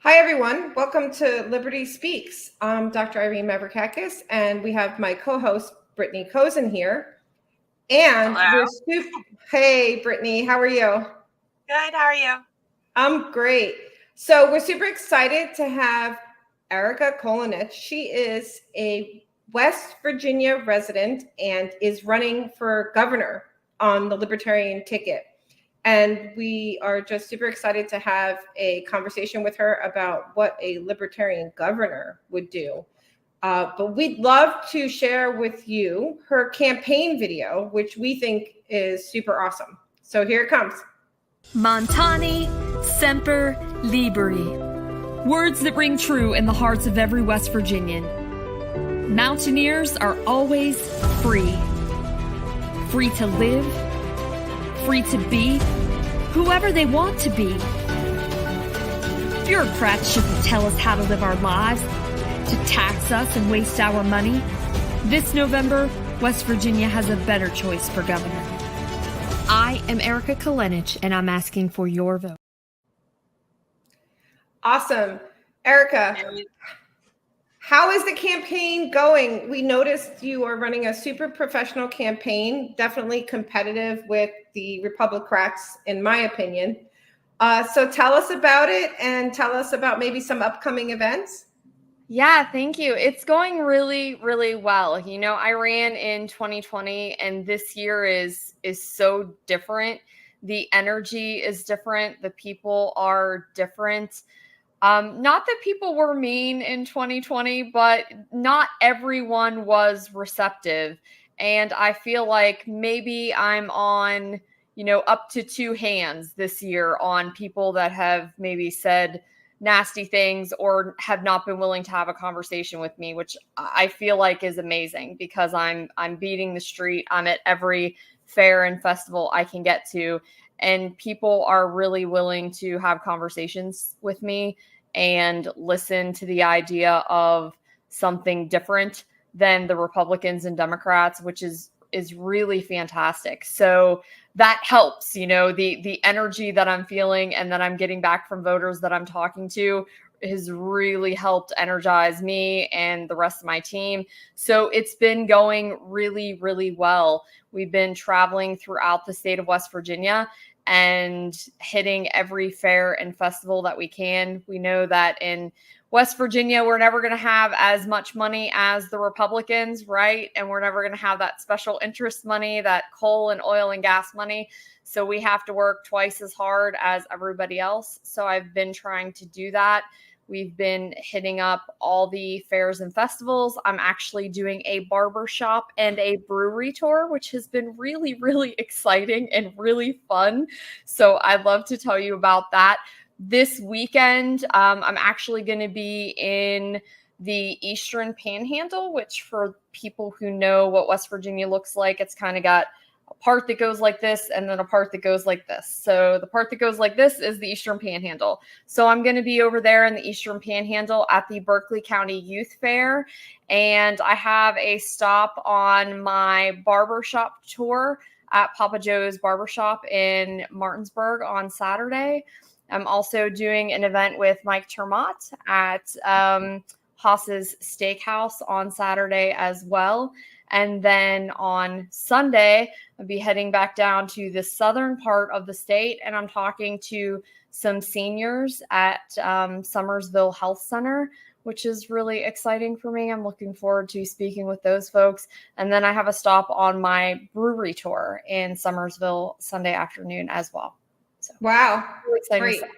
Hi, everyone. Welcome to Liberty Speaks. I'm Dr. Irene Mavrakakis, and we have my co-host, Brittany Cozen here. And Hello. Hey, Brittany, how are you? Good. How are you? I'm great. So we're super excited to have Erika Kolenich. She is a West Virginia resident and is running for governor on the Libertarian ticket. And we are just super excited to have a conversation with her about what a Libertarian governor would do. But we'd love to share with you her campaign video, which we think is super awesome. So here it comes. Montani Semper Liberi. Words that ring true in the hearts of every West Virginian. Mountaineers are always free. Free to live, free to be whoever they want to be. Bureaucrats shouldn't tell us how to live our lives, to tax us and waste our money. This November, West Virginia has a better choice for governor. I am Erika Kolenich, and I'm asking for your vote. Awesome. Erika, how is the campaign going? We noticed you are running a super professional campaign, definitely competitive with the Republicans, in my opinion. So tell us about it and tell us about maybe some upcoming events. Yeah, thank you. It's going really, really well. You know, I ran in 2020 and this year is so different. The energy is different. The people are different. Not that people were mean in 2020, but not everyone was receptive. And I feel like maybe I'm on, up to two hands this year on people that have maybe said nasty things or have not been willing to have a conversation with me, which I feel like is amazing because I'm beating the street. I'm at every fair and festival I can get to, and people are really willing to have conversations with me and listen to the idea of something different than the Republicans and Democrats, which is really fantastic. So that helps, the energy that I'm feeling and that I'm getting back from voters that I'm talking to has really helped energize me and the rest of my team. So it's been going really, really well. We've been traveling throughout the state of West Virginia and hitting every fair and festival that we can. We know that in West Virginia, we're never going to have as much money as the Republicans, right? And we're never going to have that special interest money, that coal and oil and gas money. So we have to work twice as hard as everybody else. So I've been trying to do that. We've been hitting up all the fairs and festivals. I'm actually doing a barber shop and a brewery tour, which has been really, really exciting and really fun. So I'd love to tell you about that. This weekend, I'm actually going to be in the Eastern Panhandle, which for people who know what West Virginia looks like, it's kind of got a part that goes like this and then a part that goes like this. So the part that goes like this is the Eastern Panhandle. So I'm going to be over there in the Eastern Panhandle at the Berkeley County Youth Fair. And I have a stop on my barbershop tour at Papa Joe's Barbershop in Martinsburg on Saturday. I'm also doing an event with Mike Termott at Haas's Steakhouse on Saturday as well. And then on Sunday, I'll be heading back down to the southern part of the state, and I'm talking to some seniors at Summersville Health Center, which is really exciting for me. I'm looking forward to speaking with those folks. And then I have a stop on my brewery tour in Summersville Sunday afternoon as well. So, wow. Really exciting Great. stuff.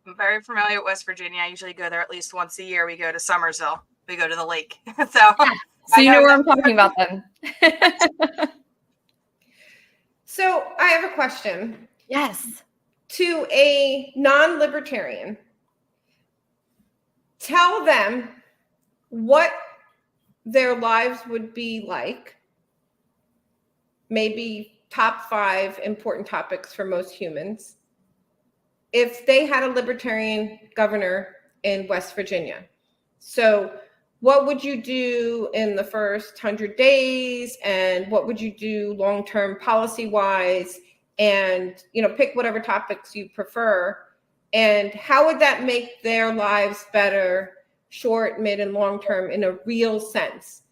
I'm very familiar with West Virginia. I usually go there at least once a year. We go to Summersville. We go to the lake. So you know where I'm talking about then. So I have a question. Yes. To a non-libertarian, tell them what their lives would be like, maybe top 5 important topics for most humans, if they had a libertarian governor in West Virginia. So what would you do in the first 100 days? And what would you do long-term policy-wise? And, pick whatever topics you prefer And how would that make their lives better, short, mid, and long term in a real sense?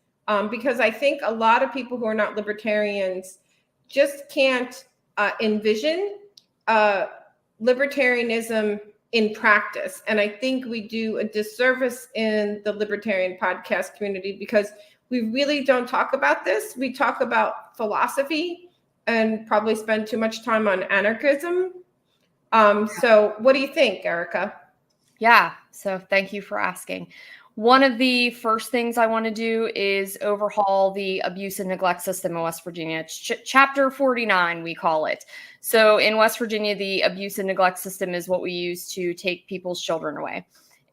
Because I think a lot of people who are not libertarians just can't envision libertarianism in practice. And I think we do a disservice in the libertarian podcast community because we really don't talk about this. We talk about philosophy and probably spend too much time on anarchism. So what do you think, Erika? Yeah, so thank you for asking. One of the first things I want to do is overhaul the abuse and neglect system in West Virginia. It's Chapter 49, we call it. So in West Virginia, the abuse and neglect system is what we use to take people's children away.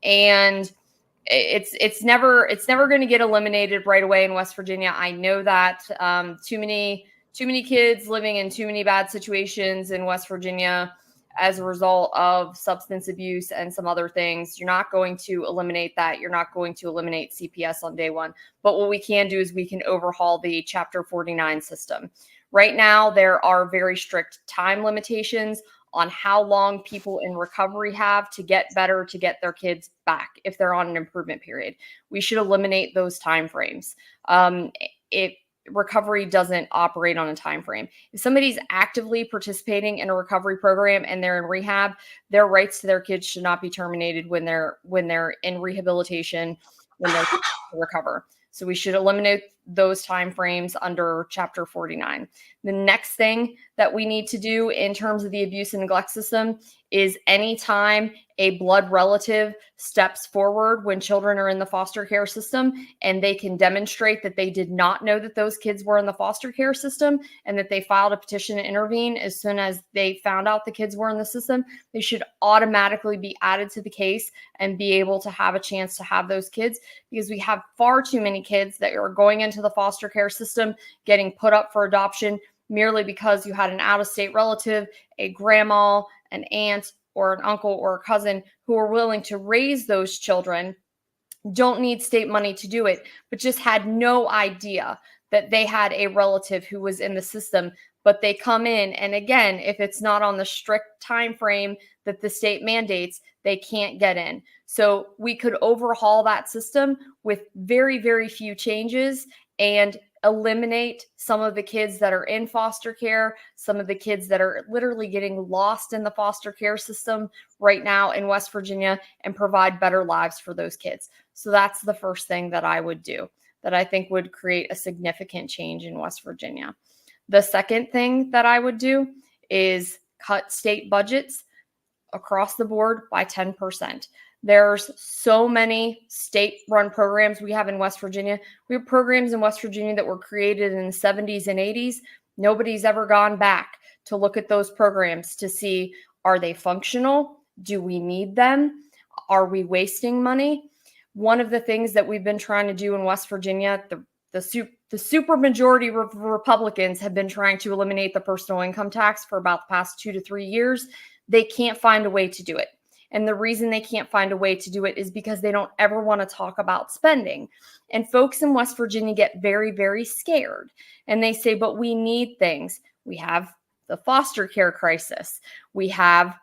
And it's never going to get eliminated right away in West Virginia. I know that too many kids living in too many bad situations in West Virginia as a result of substance abuse and some other things. You're not going to eliminate that. You're not going to eliminate CPS on day one. But what we can do is we can overhaul the Chapter 49 system. Right now, there are very strict time limitations on how long people in recovery have to get better, to get their kids back if they're on an improvement period. We should eliminate those timeframes. Recovery doesn't operate on a time frame. If somebody's actively participating in a recovery program and they're in rehab, their rights to their kids should not be terminated when they're in rehabilitation, when they're recover. So we should eliminate those time frames under Chapter 49. The next thing that we need to do in terms of the abuse and neglect system is anytime a blood relative steps forward when children are in the foster care system and they can demonstrate that they did not know that those kids were in the foster care system and that they filed a petition to intervene as soon as they found out the kids were in the system, they should automatically be added to the case and be able to have a chance to have those kids, because we have far too many kids that are going into the foster care system, getting put up for adoption merely because you had an out-of-state relative, a grandma, an aunt, or an uncle or a cousin who are willing to raise those children, don't need state money to do it, but just had no idea that they had a relative who was in the system. But they come in, and again, if it's not on the strict time frame that the state mandates, they can't get in. So we could overhaul that system with very, very few changes and eliminate some of the kids that are in foster care, some of the kids that are literally getting lost in the foster care system right now in West Virginia, and provide better lives for those kids. So that's the first thing that I would do, that I think would create a significant change in West Virginia. The second thing that I would do is cut state budgets across the board by 10%. There's so many state-run programs we have in West Virginia. We have programs in West Virginia that were created in the 70s and 80s. Nobody's ever gone back to look at those programs to see, are they functional? Do we need them? Are we wasting money? One of the things that we've been trying to do in West Virginia, the super majority of Republicans have been trying to eliminate the personal income tax for about the past 2 to 3 years. They can't find a way to do it. And the reason they can't find a way to do it is because they don't ever want to talk about spending. And folks in West Virginia get very, very scared. And they say, but we need things. We have the foster care crisis. We have,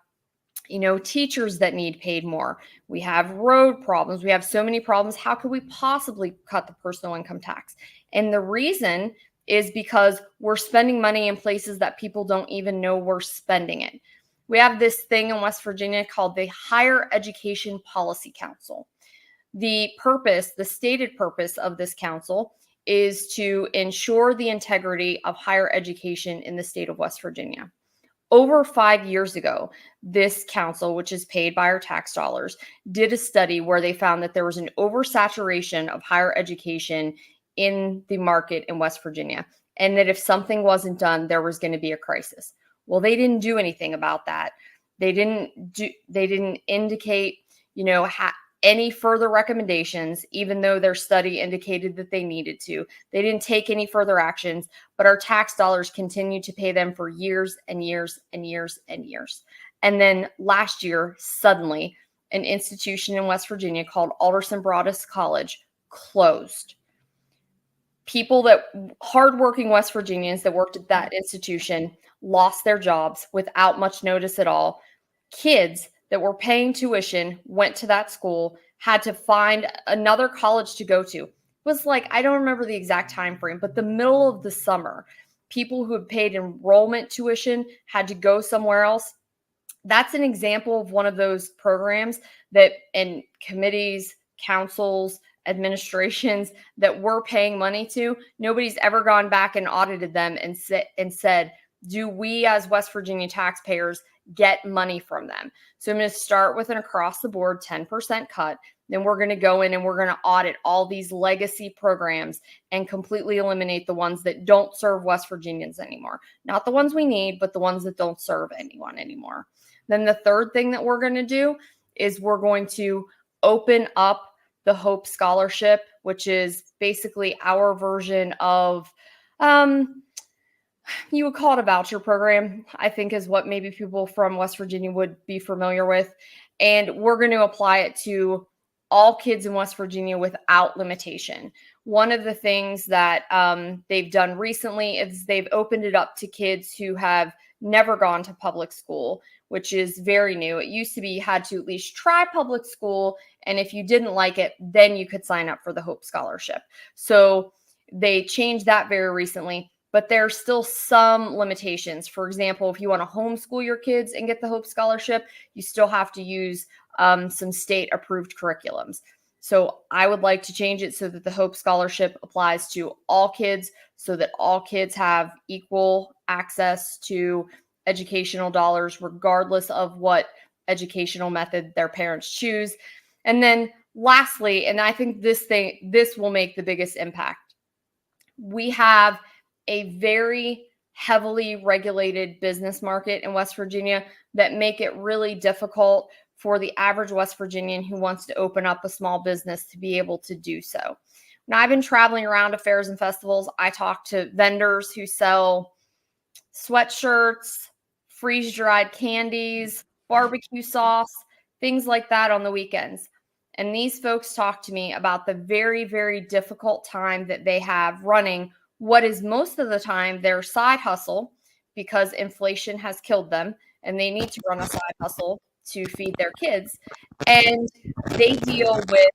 teachers that need paid more. We have road problems. We have so many problems. How could we possibly cut the personal income tax? And the reason is because we're spending money in places that people don't even know we're spending it. We have this thing in West Virginia called the Higher Education Policy Council. The stated purpose of this council is to ensure the integrity of higher education in the state of West Virginia. Over 5 years ago, this council, which is paid by our tax dollars, did a study where they found that there was an oversaturation of higher education in the market in West Virginia, and that if something wasn't done, there was going to be a crisis. Well, they didn't do anything about that. They didn't indicate, any further recommendations, even though their study indicated that they needed to. They didn't take any further actions, but our tax dollars continued to pay them for years and years and years and years. And then last year, suddenly, an institution in West Virginia called Alderson Broaddus College closed. Hardworking West Virginians that worked at that institution lost their jobs without much notice at all. Kids that were paying tuition went to that school, had to find another college to go to. It was like, I don't remember the exact time frame, but the middle of the summer, people who had paid enrollment tuition had to go somewhere else. That's an example of one of those programs that, and committees, councils, administrations that we're paying money to, nobody's ever gone back and audited them and said, do we as West Virginia taxpayers get money from them? So I'm going to start with an across the board 10% cut. Then we're going to go in and we're going to audit all these legacy programs and completely eliminate the ones that don't serve West Virginians anymore. Not the ones we need, but the ones that don't serve anyone anymore. Then the third thing that we're going to do is we're going to open up the Hope Scholarship, which is basically our version of, you would call it a voucher program, I think is what maybe people from West Virginia would be familiar with. And we're going to apply it to all kids in West Virginia without limitation. One of the things that they've done recently is they've opened it up to kids who have never gone to public school, which is very new. It used to be you had to at least try public school, and if you didn't like it, then you could sign up for the Hope Scholarship. So they changed that very recently, but there are still some limitations. For example, if you want to homeschool your kids and get the Hope Scholarship, you still have to use some state-approved curriculums. So I would like to change it so that the Hope Scholarship applies to all kids, so that all kids have equal access to educational dollars, regardless of what educational method their parents choose. And then lastly, and I think this will make the biggest impact, we have a very heavily regulated business market in West Virginia that make it really difficult for the average West Virginian who wants to open up a small business to be able to do so. Now, I've been traveling around to fairs and festivals. I talk to vendors who sell sweatshirts, freeze-dried candies, barbecue sauce, things like that on the weekends. And these folks talk to me about the very, very difficult time that they have running what is most of the time their side hustle, because inflation has killed them and they need to run a side hustle to feed their kids. And they deal with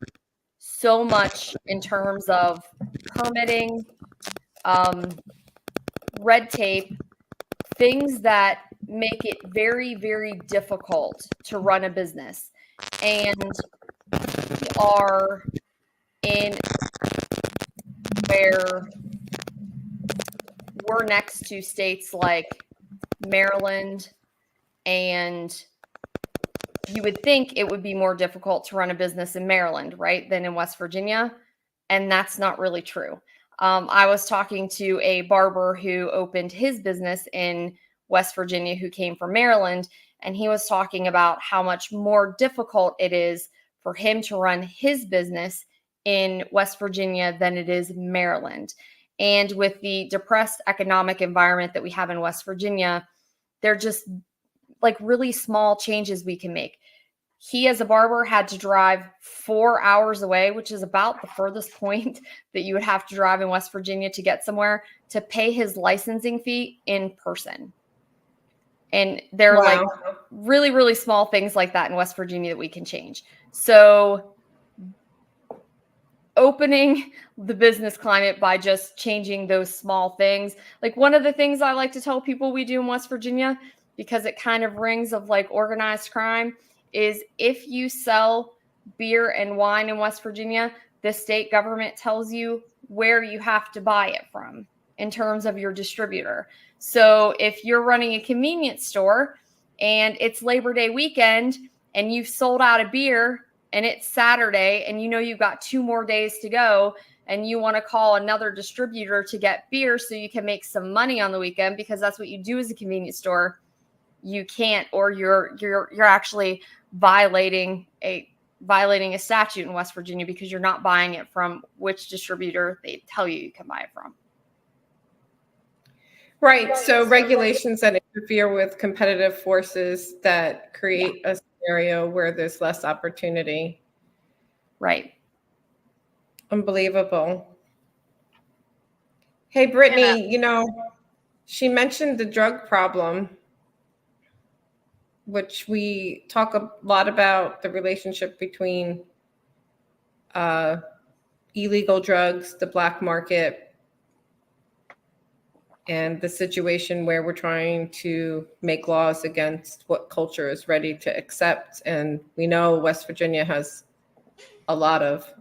so much in terms of permitting, red tape, things that make it very, very difficult to run a business. And we are in where we're next to states like Maryland, and you would think it would be more difficult to run a business in Maryland, right, than in West Virginia. And that's not really true. I was talking to a barber who opened his business in West Virginia who came from Maryland, and he was talking about how much more difficult it is for him to run his business in West Virginia than it is Maryland. And with the depressed economic environment that we have in West Virginia, they're just like really small changes we can make. He, as a barber, had to drive 4 hours away, which is about the furthest point that you would have to drive in West Virginia to get somewhere, to pay his licensing fee in person. And there are like really, really small things like that in West Virginia that we can change. So opening the business climate by just changing those small things. Like one of the things I like to tell people we do in West Virginia, because it kind of rings of like organized crime, is if you sell beer and wine in West Virginia, the state government tells you where you have to buy it from in terms of your distributor. So if you're running a convenience store and it's Labor Day weekend and you've sold out of beer and it's Saturday and you know you've got 2 more days to go and you want to call another distributor to get beer so you can make some money on the weekend, because that's what you do as a convenience store, you can't, or you're actually violating a statute in West Virginia because you're not buying it from which distributor they tell you you can buy it from. Right. So regulations that interfere with competitive forces that create a scenario where there's less opportunity. Right. Unbelievable. Hey, Brittany, you know, she mentioned the drug problem. which we talk a lot about the relationship between illegal drugs, the black market, and the situation where we're trying to make laws against what culture is ready to accept. And we know West Virginia has a lot of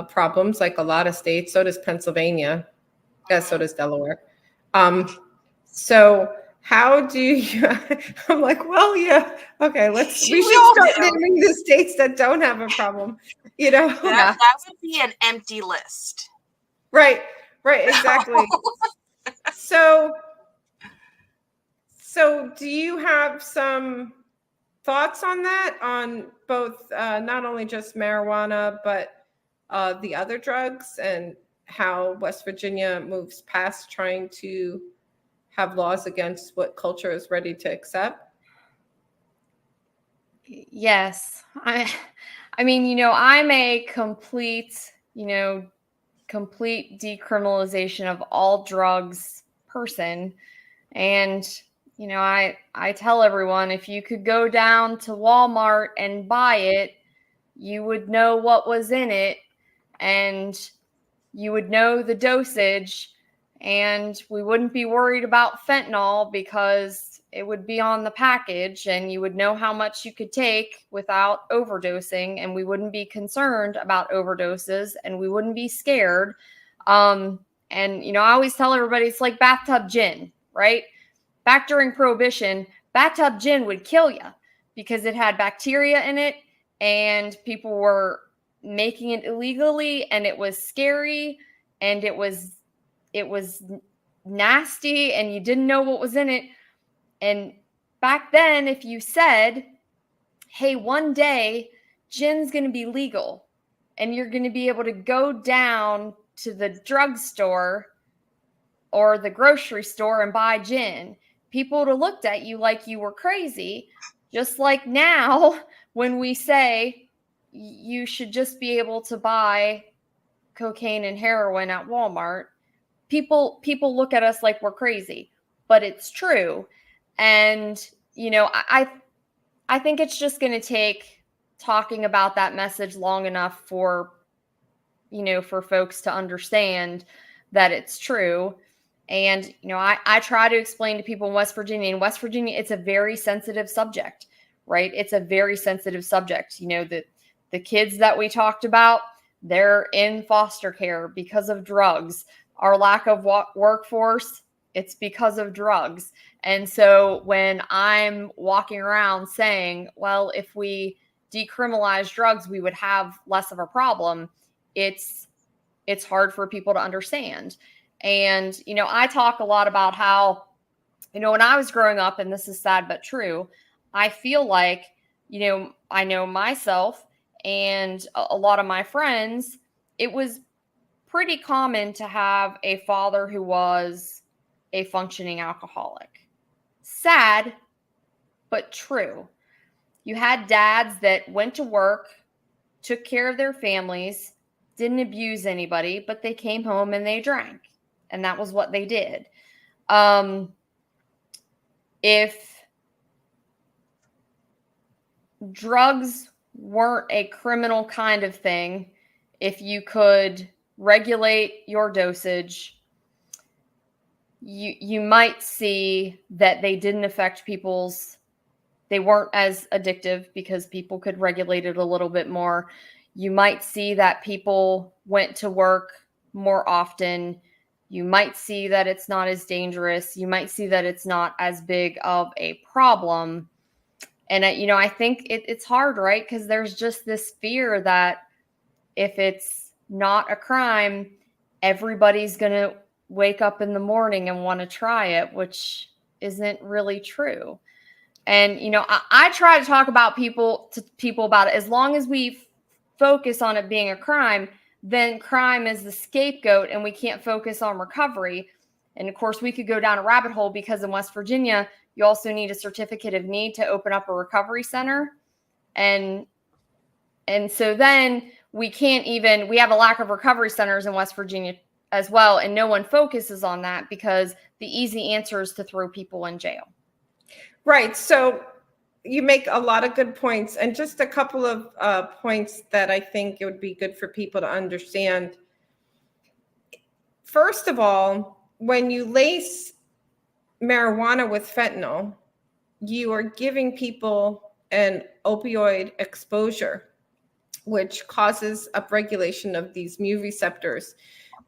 problems, like a lot of states. So does Pennsylvania. So does Delaware. So how do you, I'm like, well, yeah, okay, we should start naming the states that don't have a problem, you know? That would be an empty list. Right, exactly. So do you have some thoughts on that, on both not only just marijuana, but the other drugs, and how West Virginia moves past trying to have laws against what culture is ready to accept? Yes. I mean, I'm a complete decriminalization of all drugs person. And, I tell everyone, if you could go down to Walmart and buy it, you would know what was in it, and you would know the dosage, and we wouldn't be worried about fentanyl because it would be on the package, and you would know how much you could take without overdosing, and we wouldn't be concerned about overdoses, and we wouldn't be scared. And, I always tell everybody it's like bathtub gin, right? Back during Prohibition, bathtub gin would kill you because it had bacteria in it, and people were making it illegally, and it was scary, and it was nasty, and you didn't know what was in it. And back then, if you said, hey, one day gin's going to be legal and you're going to be able to go down to the drugstore or the grocery store and buy gin, people would have looked at you like you were crazy. Just like now, when we say you should just be able to buy cocaine and heroin at Walmart, people look at us like we're crazy, but it's true. And, I think it's just going to take talking about that message long enough for folks to understand that it's true. And, I try to explain to people in West Virginia, it's a very sensitive subject, right? It's a very sensitive subject. The kids that we talked about, they're in foster care because of drugs. Our lack of workforce, it's because of drugs. And so when I'm walking around saying, well, if we decriminalize drugs, we would have less of a problem, it's hard for people to understand. And, I talk a lot about how, when I was growing up, and this is sad but true, I feel like, I know myself and a lot of my friends, it was pretty common to have a father who was a functioning alcoholic. Sad, but true. You had dads that went to work, took care of their families, didn't abuse anybody, but they came home and they drank. And that was what they did. If drugs weren't a criminal kind of thing, if you could regulate your dosage, you might see that they didn't affect they weren't as addictive because people could regulate it a little bit more. You might see that people went to work more often. You might see that it's not as dangerous. You might see that it's not as big of a problem. And, I think it's hard, right? Because there's just this fear that if it's not a crime, everybody's going to wake up in the morning and want to try it, which isn't really true. And, I try to talk about people about it. As long as we focus on it being a crime, then crime is the scapegoat and we can't focus on recovery. And of course, we could go down a rabbit hole because in West Virginia, you also need a certificate of need to open up a recovery center. And so then we have a lack of recovery centers in West Virginia as well. And no one focuses on that because the easy answer is to throw people in jail. Right. So you make a lot of good points, and just a couple of points that I think it would be good for people to understand. First of all, when you lace marijuana with fentanyl, you are giving people an opioid exposure, which causes upregulation of these mu receptors,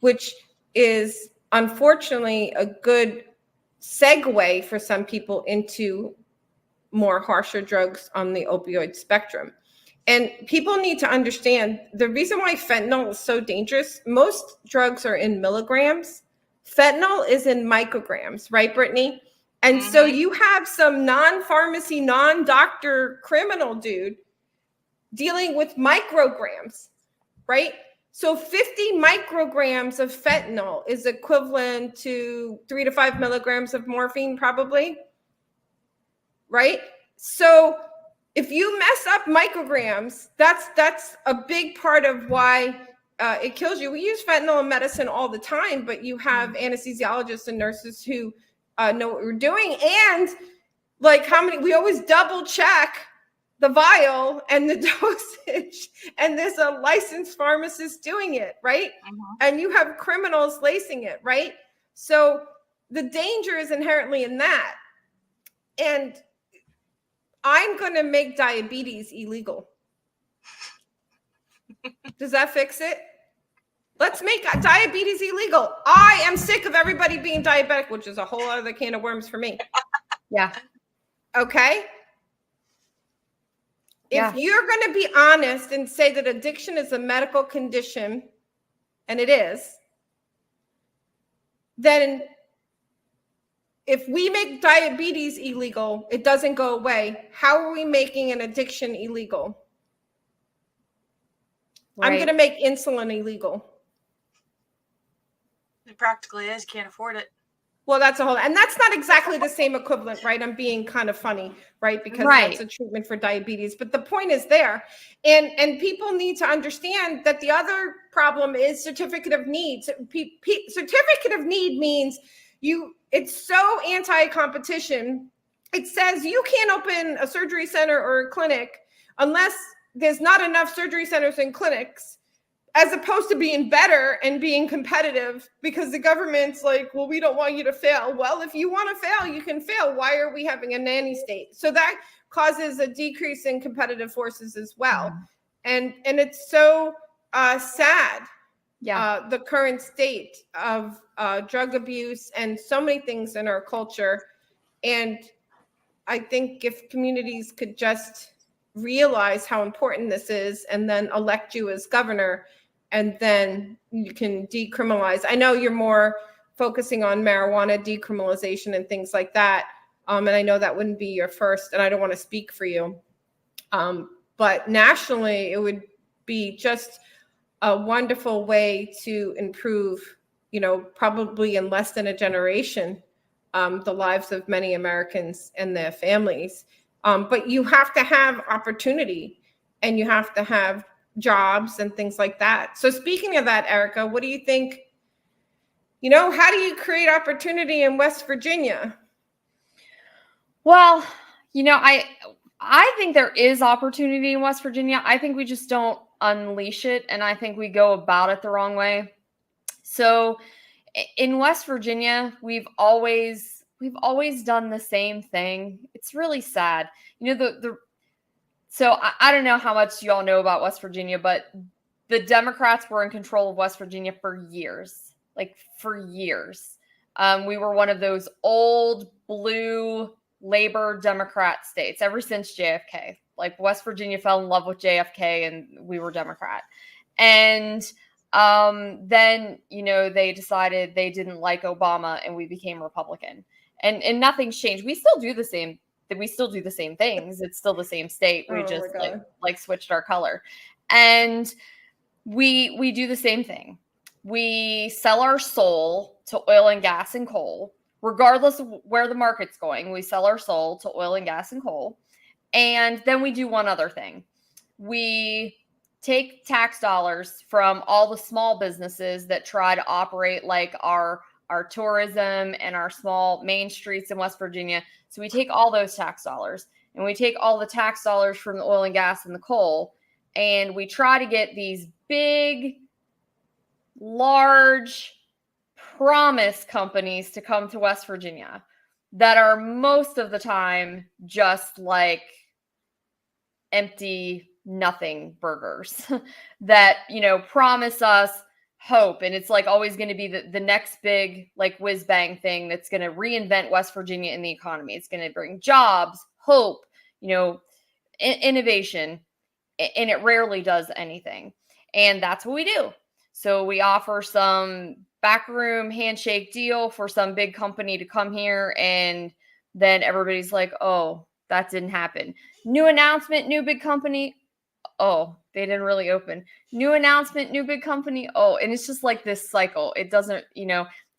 which is unfortunately a good segue for some people into more harsher drugs on the opioid spectrum. And people need to understand the reason why fentanyl is so dangerous. Most drugs are in milligrams. Fentanyl is in micrograms, right, Brittany? And so you have some non-pharmacy, non-doctor criminal dude dealing with micrograms, right? So 50 micrograms of fentanyl is equivalent to 3 to 5 milligrams of morphine, probably, right? So if you mess up micrograms, that's a big part of why it kills you. We use fentanyl in medicine all the time, but you have anesthesiologists and nurses who know what we're doing. And like how many, we always double check the vial and the dosage, and there's a licensed pharmacist doing it, right? And you have criminals lacing it, right? So the danger is inherently in that. And I'm going to make diabetes illegal. Does that fix it? Let's make diabetes illegal. I am sick of everybody being diabetic, which is a whole other can of worms for me. Yeah. Okay. If you're going to be honest and say that addiction is a medical condition, and it is, then if we make diabetes illegal, it doesn't go away. How are we making an addiction illegal? Right. I'm going to make insulin illegal. It practically is. Can't afford it. Well, that's a whole, and that's not exactly the same equivalent, right? I'm being kind of funny, right? Because that's a treatment for diabetes. But the point is there. And people need to understand that the other problem is certificate of need. Certificate of need means it's so anti-competition. It says you can't open a surgery center or a clinic unless there's not enough surgery centers and clinics, as opposed to being better and being competitive, because the government's like, well, we don't want you to fail. Well, if you want to fail, you can fail. Why are we having a nanny state? So that causes a decrease in competitive forces as well. And it's so sad, the current state of drug abuse and so many things in our culture. And I think if communities could just realize how important this is and then elect you as governor, and then you can decriminalize. I know you're more focusing on marijuana decriminalization and things like that. And I know that wouldn't be your first, and I don't want to speak for you. But nationally, it would be just a wonderful way to improve, probably in less than a generation, the lives of many Americans and their families. But you have to have opportunity, and you have to have jobs and things like that. So speaking of that, Erika, what do you think? How do you create opportunity in West Virginia? Well, I think there is opportunity in West Virginia. I think we just don't unleash it, and I think we go about it the wrong way. So in West Virginia, we've always done the same thing. It's really sad. So I don't know how much you all know about West Virginia, but the Democrats were in control of West Virginia for years, We were one of those old blue labor Democrat states ever since JFK. Like West Virginia fell in love with JFK and we were Democrat. And then, they decided they didn't like Obama and we became Republican. And nothing's changed. We still do the same things. It's still the same state. We just switched our color. And we do the same thing. We sell our soul to oil and gas and coal, regardless of where the market's going. We sell our soul to oil and gas and coal. And then we do one other thing. We take tax dollars from all the small businesses that try to operate like our tourism and our small main streets in West Virginia. So we take all those tax dollars and we take all the tax dollars from the oil and gas and the coal, and we try to get these big, large promise companies to come to West Virginia that are most of the time just like empty nothing burgers that, promise us hope. And it's like always going to be the next big like whiz bang thing that's going to reinvent West Virginia in the economy. It's going to bring jobs, hope, innovation, and it rarely does anything. And that's what we do. So we offer some backroom handshake deal for some big company to come here, and then everybody's like, oh, that didn't happen. New announcement, new big company. Oh, they didn't really open. New announcement, new big company. Oh, and it's just like this cycle. It doesn't,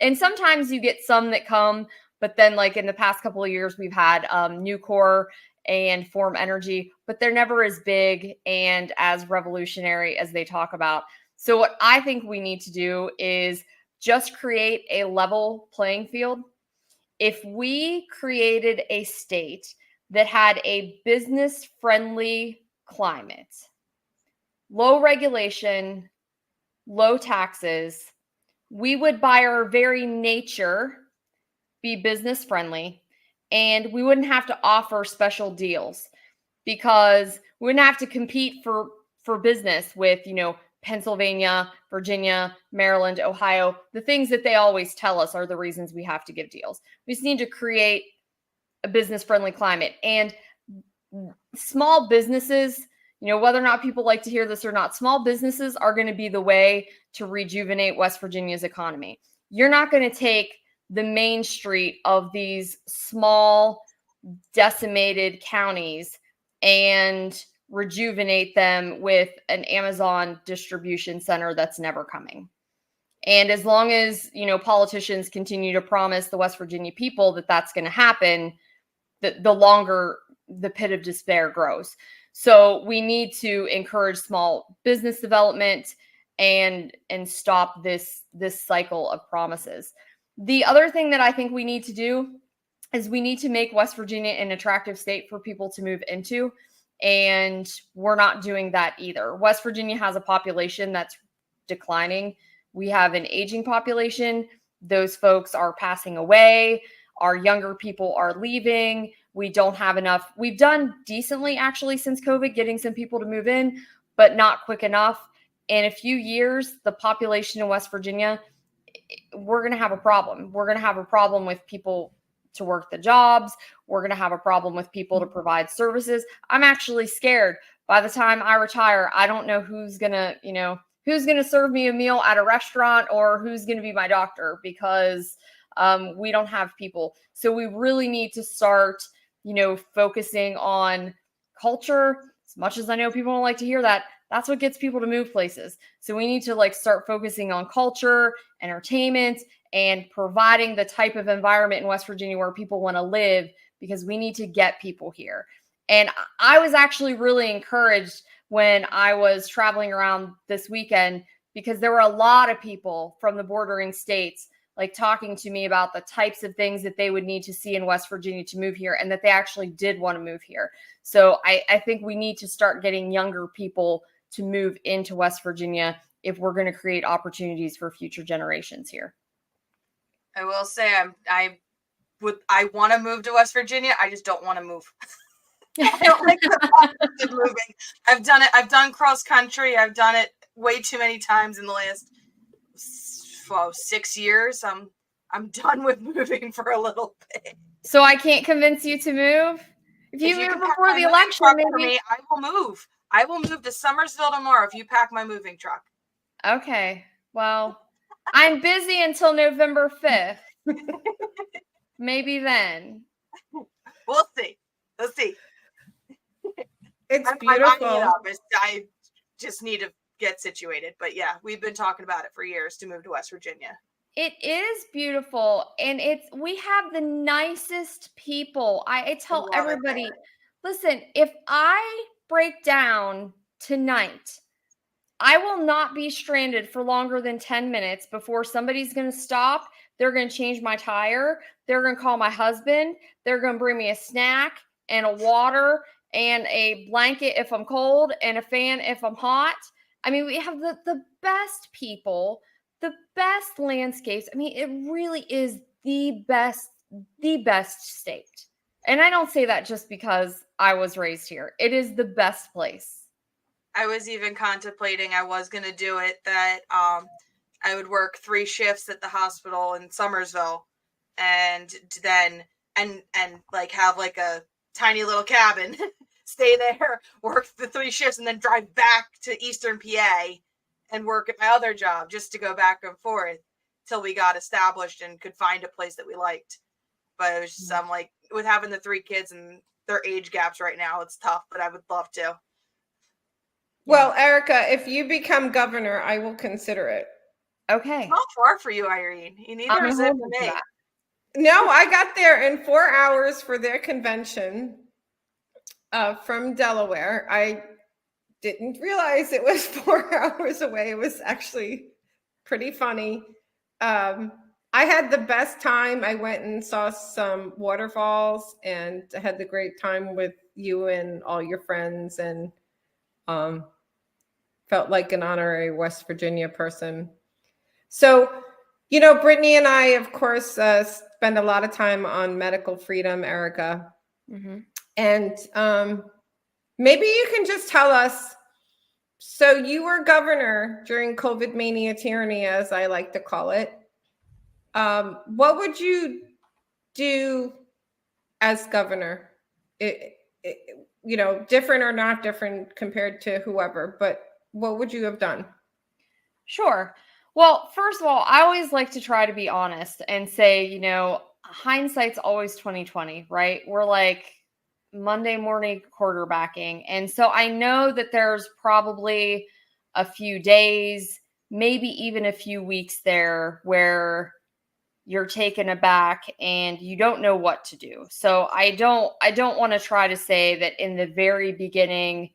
and sometimes you get some that come, but then like in the past couple of years, we've had Nucor and Form Energy, but they're never as big and as revolutionary as they talk about. So what I think we need to do is just create a level playing field. If we created a state that had a business-friendly climate, low regulation, low taxes, we would by our very nature be business-friendly, and we wouldn't have to offer special deals because we wouldn't have to compete for business with, Pennsylvania, Virginia, Maryland, Ohio. The things that they always tell us are the reasons we have to give deals. We just need to create a business-friendly climate. And small businesses, whether or not people like to hear this or not, small businesses are going to be the way to rejuvenate West Virginia's economy. You're not going to take the main street of these small, decimated counties and rejuvenate them with an Amazon distribution center that's never coming. And as long as, politicians continue to promise the West Virginia people that that's going to happen, the longer the pit of despair grows. So we need to encourage small business development and stop this cycle of promises. The other thing that I think we need to do is we need to make West Virginia an attractive state for people to move into. And we're not doing that either. West Virginia has a population that's declining. We have an aging population. Those folks are passing away. Our younger people are leaving. We don't have enough. We've done decently actually since COVID, getting some people to move in, but not quick enough. In a few years, the population in West Virginia, we're going to have a problem. We're going to have a problem with people to work the jobs. We're going to have a problem with people to provide services. I'm actually scared. By the time I retire, I don't know who's going to serve me a meal at a restaurant or who's going to be my doctor because we don't have people. So we really need to start, focusing on culture. As much as I know people don't like to hear that, that's what gets people to move places. So we need to start focusing on culture, entertainment, and providing the type of environment in West Virginia where people want to live, because we need to get people here. And I was actually really encouraged when I was traveling around this weekend, because there were a lot of people from the bordering states talking to me about the types of things that they would need to see in West Virginia to move here, and that they actually did want to move here. So I think we need to start getting younger people to move into West Virginia if we're going to create opportunities for future generations here. I will say I want to move to West Virginia. I just don't want to move. I don't like the process of moving. I've done it. I've done cross country. I've done it way too many times in the last 6 years. I'm done with moving for a little bit. So I can't convince you to move? If you move before the election, maybe I will move. I will move to Summersville tomorrow if you pack my moving truck. Okay. Well, I'm busy until November 5th. Maybe then. We'll see. Let's see. It's beautiful. I just need to get situated. But yeah, we've been talking about it for years to move to West Virginia. It is beautiful. And we have the nicest people. I tell everybody, listen, if I break down tonight, I will not be stranded for longer than 10 minutes before somebody's going to stop. They're going to change my tire. They're going to call my husband. They're going to bring me a snack. and a water and a blanket if I'm cold and a fan if I'm hot. I mean, we have the best people, the best landscapes. I mean, it really is the best state. And I don't say that just because I was raised here. It is the best place. I was even contemplating, I was going to do it, that I would work 3 shifts at the hospital in Somersville, and then and like have like a tiny little cabin, stay there, work the 3 shifts, and then drive back to Eastern PA and work at my other job, just to go back and forth till we got established and could find a place that we liked. But it was just, I'm like, with having the 3 kids and their age gaps right now, it's tough, but I would love to. Well, Erika, if you become governor, I will consider it. Okay. It's not far for you, Irene. You need to zip for me. No, I got there in 4 hours for their convention from Delaware. I didn't realize it was 4 hours away. It was actually pretty funny. I had the best time. I went and saw some waterfalls and had the great time with you and all your friends, and felt like an honorary West Virginia person. So, you know, Brittany and I, of course, spend a lot of time on medical freedom, Erika. Mm-hmm. And maybe you can just tell us, so you were governor during COVID mania tyranny, as I like to call it. What would you do as governor? You know, different or not different compared to whoever, but what would you have done? Sure. Well, first of all, I always like to try to be honest and say, you know, hindsight's always 2020, right? We're like Monday morning quarterbacking. And so I know that there's probably a few days, maybe even a few weeks there where you're taken aback and you don't know what to do. So I don't want to try to say that in the very beginning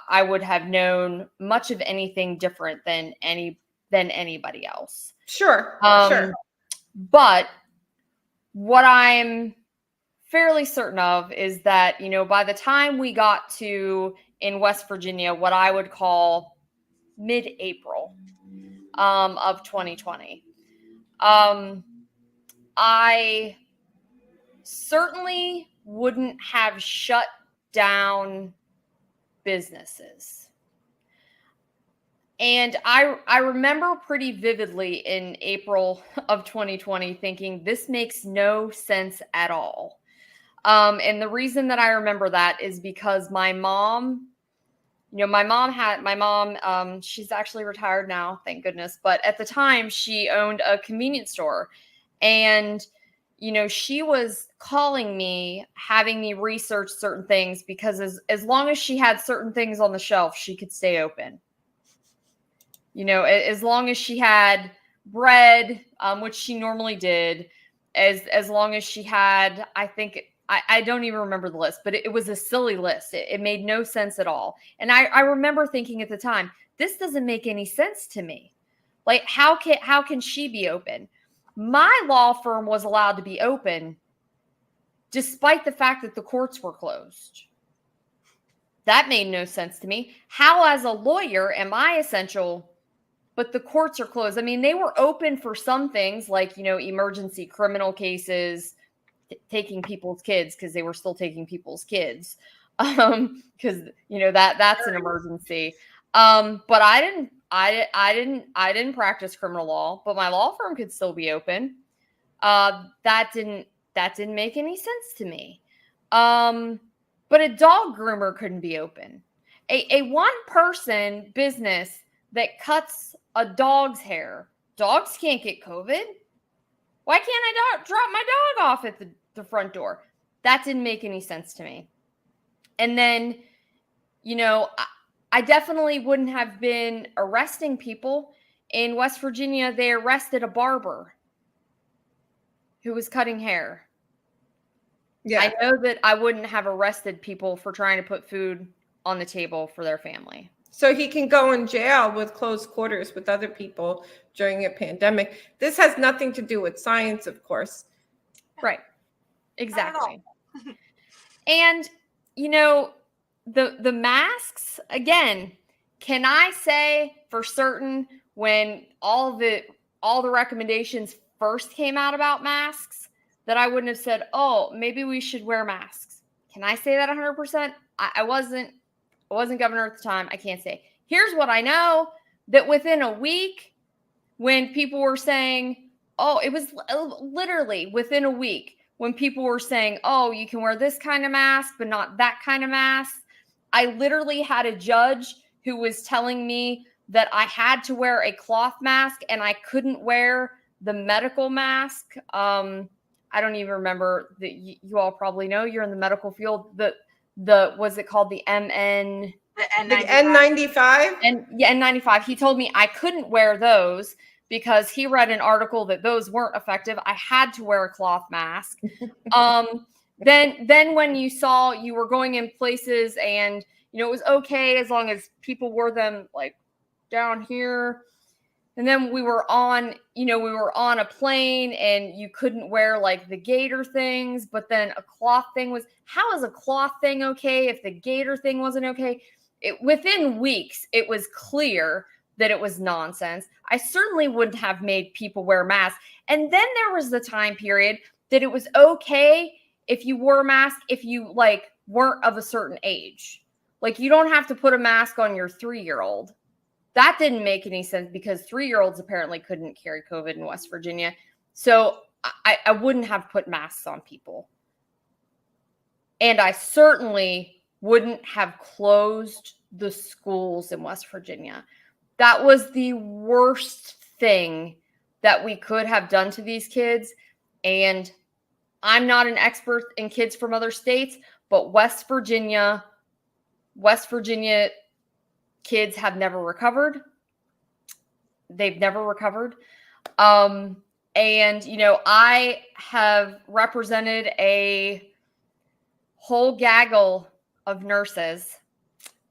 I would have known much of anything different than anybody else. Sure. Sure. But what I'm fairly certain of is that, you know, by the time we got to, in West Virginia, what I would call mid-April of 2020, I certainly wouldn't have shut down businesses. And I remember pretty vividly in April of 2020 thinking this makes no sense at all. And the reason that I remember that is because my mom, she's actually retired now, thank goodness. But at the time she owned a convenience store, and you know, she was calling me, having me research certain things because as long as she had certain things on the shelf, she could stay open. You know, as long as she had bread, which she normally did, as long as she had, I think, I don't even remember the list, but it was a silly list. It made no sense at all. And I remember thinking at the time, this doesn't make any sense to me. Like, how can she be open? My law firm was allowed to be open despite the fact that the courts were closed. That made no sense to me. How, as a lawyer, am I essential, but the courts are closed? I mean, they were open for some things like, you know, emergency criminal cases, taking people's kids because they were still taking people's kids. Because, you know, that's an emergency. But I didn't practice criminal law, but my law firm could still be open. That didn't make any sense to me. But a dog groomer couldn't be open. A one-person business that cuts a dog's hair. Dogs can't get COVID. Why can't I drop my dog off at the front door? That didn't make any sense to me. And then, you know, I definitely wouldn't have been arresting people. In West Virginia, they arrested a barber who was cutting hair. Yeah. I know that I wouldn't have arrested people for trying to put food on the table for their family. So he can go in jail with close quarters with other people during a pandemic. This has nothing to do with science, of course. Right. Exactly. And, you know, the masks, again, can I say for certain when all the recommendations first came out about masks that I wouldn't have said, oh, maybe we should wear masks? Can I say that 100%? I wasn't governor at the time. I can't say. Here's what I know, that within a week, when people were saying, oh, it was literally within a week when people were saying, oh, you can wear this kind of mask, but not that kind of mask. I literally had a judge who was telling me that I had to wear a cloth mask and I couldn't wear the medical mask. I don't even remember that. You all probably know, you're in the medical field. The was it called the MN? The N95? And yeah, N95. He told me I couldn't wear those because he read an article that those weren't effective. I had to wear a cloth mask. Then when you were going in places and, you know, it was okay as long as people wore them like down here. And then we were on a plane and you couldn't wear like the gaiter things, but then a cloth thing was, how is a cloth thing okay if the gaiter thing wasn't okay? Within weeks, it was clear that it was nonsense. I certainly wouldn't have made people wear masks. And then there was the time period that it was okay if you wore a mask if you like weren't of a certain age. Like, you don't have to put a mask on your 3-year-old. That didn't make any sense because 3-year-olds apparently couldn't carry COVID in West Virginia. So I wouldn't have put masks on people. And I certainly wouldn't have closed the schools in West Virginia. That was the worst thing that we could have done to these kids. And I'm not an expert in kids from other states, but West Virginia kids have never recovered. They've never recovered. And, you know, I have represented a whole gaggle of nurses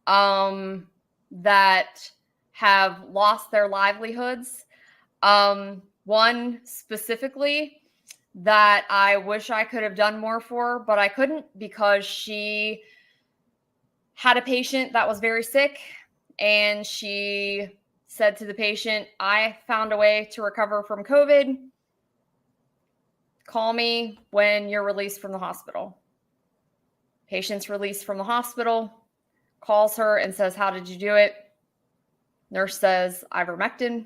that have lost their livelihoods. One specifically that I wish I could have done more for, but I couldn't because she had a patient that was very sick. And she said to the patient, I found a way to recover from COVID. Call me when you're released from the hospital. Patient's released from the hospital, calls her and says, how did you do it? Nurse says, ivermectin.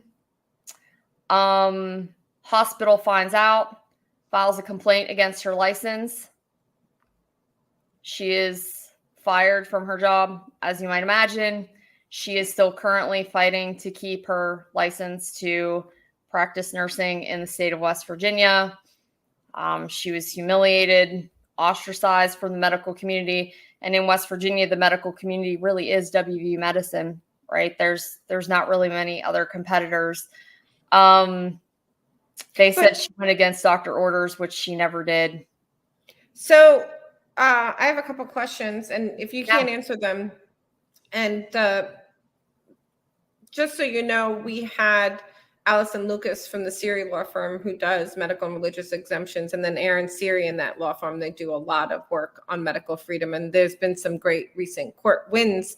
Hospital finds out, files a complaint against her license. She is fired from her job, as you might imagine. She is still currently fighting to keep her license to practice nursing in the state of West Virginia. She was humiliated, ostracized from the medical community. And in West Virginia, the medical community really is WVU medicine, right? There's not really many other competitors. They said she went against doctor orders, which she never did. So I have a couple questions, and if you can't answer them, and just so you know, we had Allison Lucas from the Siri law firm who does medical and religious exemptions, and then Aaron Siri in that law firm. They do a lot of work on medical freedom, and there's been some great recent court wins.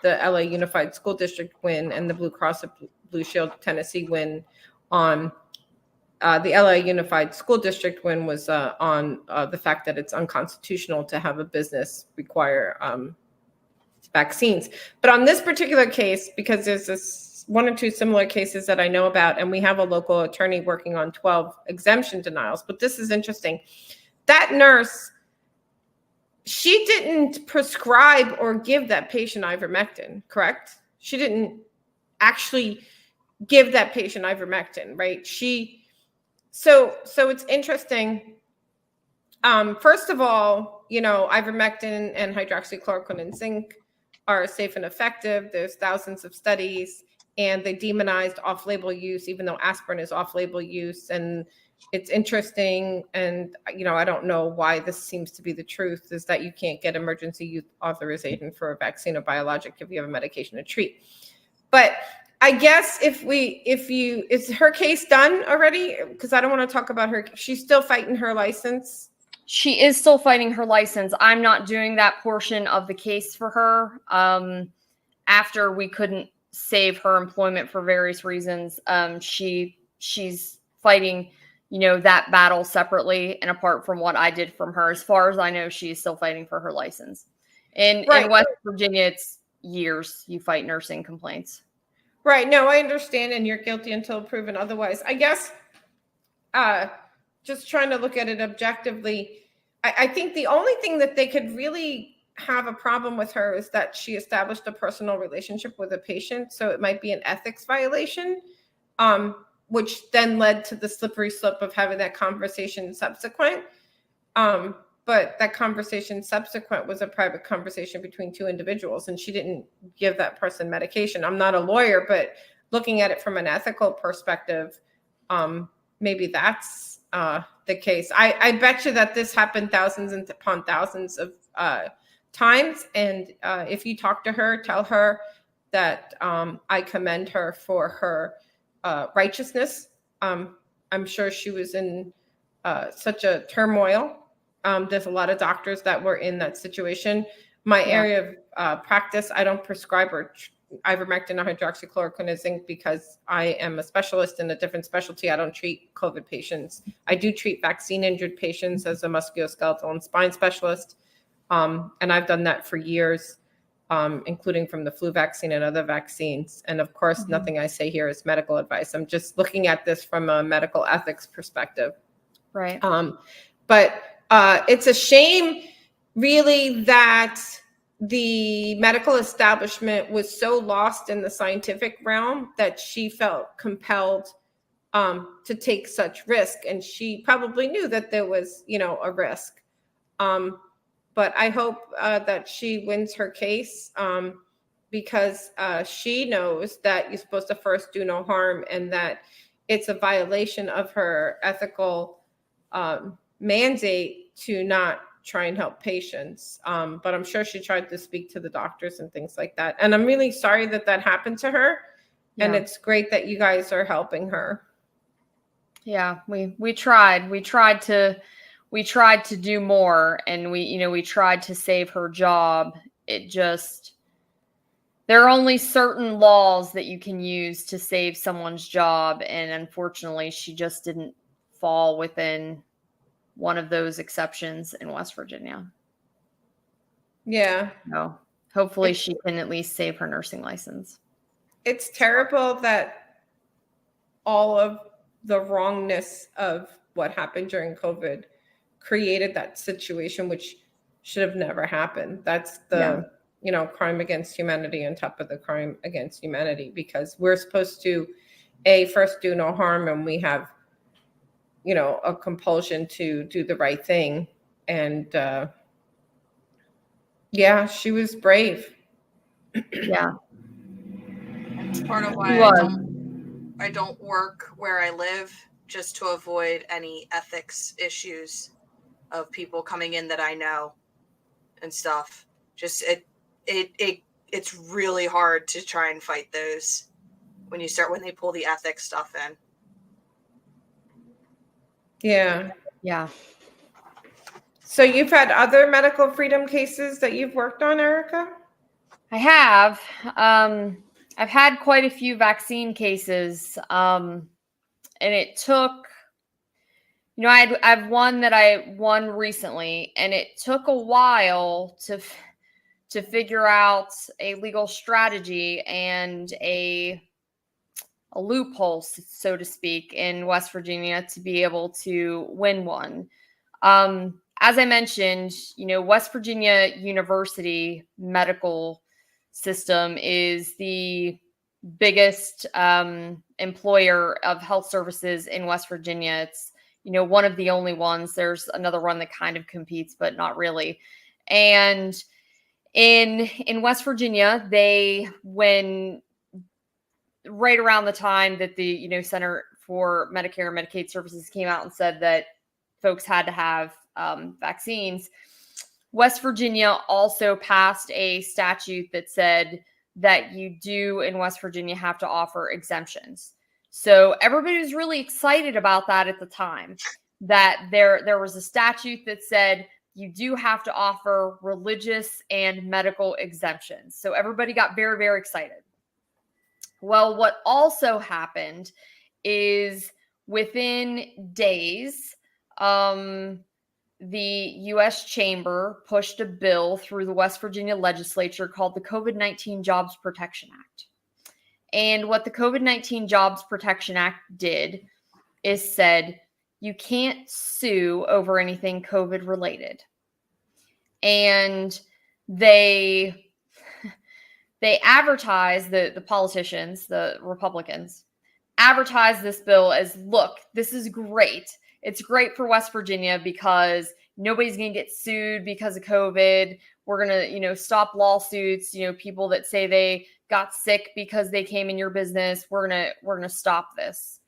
The LA Unified School District win and the Blue Cross of Blue Shield of Tennessee win on the LA Unified School District win was on the fact that it's unconstitutional to have a business require vaccines. But on this particular case, because there's this 1 or 2 similar cases that I know about, and we have a local attorney working on 12 exemption denials, but this is interesting. That nurse, she didn't prescribe or give that patient ivermectin, correct? She didn't actually give that patient ivermectin, right? So it's interesting. First of all, you know, ivermectin and hydroxychloroquine and zinc are safe and effective. There's thousands of studies, and they demonized off-label use, even though aspirin is off-label use. And it's interesting, and you know, I don't know why this seems to be the truth, is that you can't get emergency use authorization for a vaccine or biologic if you have a medication to treat. But I guess is her case done already? Because I don't want to talk about her. She's still fighting her license. She is still fighting her license. I'm not doing that portion of the case for her. After we couldn't save her employment for various reasons, she's fighting, that battle separately and apart from what I did from her. As far as I know, she's still fighting for her license. In West Virginia, it's years you fight nursing complaints. Right. No, I understand. And you're guilty until proven otherwise. I guess just trying to look at it objectively, I think the only thing that they could really have a problem with her is that she established a personal relationship with a patient. So it might be an ethics violation, which then led to the slippery slope of having that conversation subsequent. But that conversation subsequent was a private conversation between two individuals, and she didn't give that person medication. I'm not a lawyer, but looking at it from an ethical perspective, maybe that's the case. I bet you that this happened thousands and upon thousands of times. And if you talk to her, tell her that I commend her for her righteousness. I'm sure she was in such a turmoil. There's a lot of doctors that were in that situation. My area of practice, I don't prescribe ivermectin or hydroxychloroquine and zinc because I am a specialist in a different specialty. I don't treat COVID patients. I do treat vaccine injured patients as a musculoskeletal and spine specialist. And I've done that for years, including from the flu vaccine and other vaccines. And of course, nothing I say here is medical advice. I'm just looking at this from a medical ethics perspective. Right. But it's a shame, really, that the medical establishment was so lost in the scientific realm that she felt compelled to take such risk. And she probably knew that there was, a risk. But I hope that she wins her case because she knows that you're supposed to first do no harm and that it's a violation of her ethical mandate to not try and help patients. But I'm sure she tried to speak to the doctors and things like that. And I'm really sorry that that happened to her. Yeah. And it's great that you guys are helping her. Yeah, we tried. We tried to do more, and we tried to save her job. There are only certain laws that you can use to save someone's job. And unfortunately, she just didn't fall within one of those exceptions in West Virginia. Yeah. So hopefully she can at least save her nursing license. It's terrible that all of the wrongness of what happened during COVID created that situation, which should have never happened. That's the, crime against humanity on top of the crime against humanity, because we're supposed to, first do no harm, and we have, a compulsion to do the right thing. And she was brave. Yeah. It's part of why I don't work where I live, just to avoid any ethics issues of people coming in that I know and stuff. Just it's really hard to try and fight those when they pull the ethics stuff in. Yeah. Yeah. So you've had other medical freedom cases that you've worked on, Erika? I have. I've had quite a few vaccine cases. And it took, I've one that I won recently, and it took a while to figure out a legal strategy and a loophole, so to speak, in West Virginia to be able to win one. As I mentioned, West Virginia University medical system is the biggest employer of health services in West Virginia. It's, one of the only ones. There's another one that kind of competes, but not really. And in West Virginia, right around the time that the Center for Medicare and Medicaid Services came out and said that folks had to have vaccines, West Virginia also passed a statute that said that you do in West Virginia have to offer exemptions. So everybody was really excited about that at the time. that there was a statute that said you do have to offer religious and medical exemptions. So everybody got very, very excited. Well, what also happened is within days, the U.S. Chamber pushed a bill through the West Virginia legislature called the COVID-19 Jobs Protection Act. And what the COVID-19 Jobs Protection Act did is said, you can't sue over anything COVID related. And they advertised, the politicians, the Republicans, advertised this bill as, look, this is great. It's great for West Virginia because nobody's going to get sued because of COVID. We're going to, stop lawsuits, people that say they got sick because they came in your business. We're going to stop this.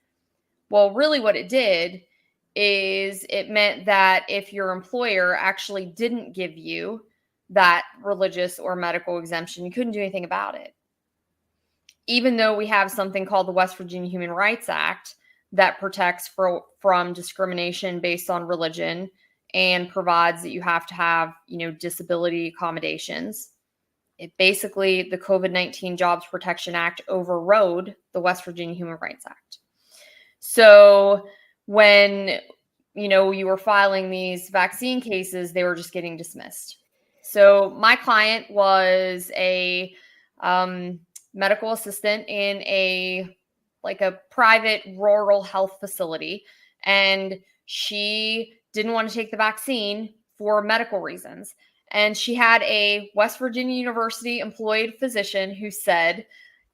Well, really what it did is it meant that if your employer actually didn't give you that religious or medical exemption, you couldn't do anything about it. Even though we have something called the West Virginia Human Rights Act that protects from discrimination based on religion and provides that you have to have, disability accommodations. It basically, the COVID-19 Jobs Protection Act overrode the West Virginia Human Rights Act. So when, you were filing these vaccine cases, they were just getting dismissed. So my client was a medical assistant in a private rural health facility, and she didn't want to take the vaccine for medical reasons. And she had a West Virginia University employed physician who said,